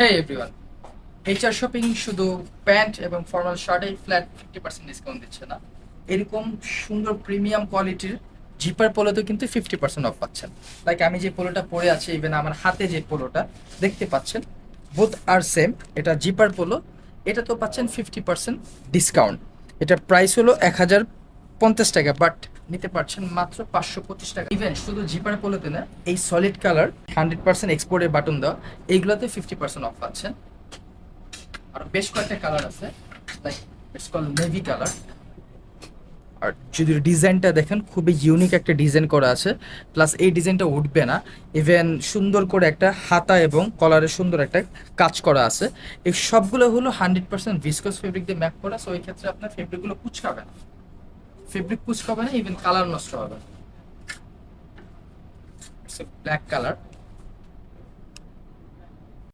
Hey everyone, HR shopping শুধু pant এবং formal শার্টে flat 50% discount দিচ্ছে না, এরকম সুন্দর প্রিমিয়াম কোয়ালিটির জিপার পোলোতে কিন্তু 50% অফ পাচ্ছেন। লাইক আমি যে পোলোটা পরে আছি, ইভেন আমার হাতে যে পোলোটা দেখতে পাচ্ছেন, বোথ আর সেম। এটা জিপার পোলো, এটা তো পাচ্ছেন 50% ডিসকাউন্ট। এটার প্রাইস হলো 1050 টাকা, বাট নিতে পারছেন মাত্র 525 টাকা। ইভেন শুধু জিপার পোলোতে না, এই সলিড কালার 100% এক্সপোর্টের বাটন দেওয়া এইগুলোতে 50% অফ পাচ্ছেন। আর বেশ কয়েকটা কালার আছে, like it's call navy colour. আর যদি ডিজাইনটা দেখেন, খুবই ইউনিক একটা ডিজাইন করা আছে, প্লাস এই ডিজাইনটা উঠবে না। ইভেন সুন্দর করে একটা হাতা এবং কলারে সুন্দর একটা কাজ করা আছে। এই সবগুলো হলো 100% ভিসকস ফেব্রিক দিয়ে ম্যাপ করা, সো এই ক্ষেত্রে আপনার ফেব্রিকগুলো কুচকাবে না, ইভেন কালার নষ্ট হবে না। Black colour,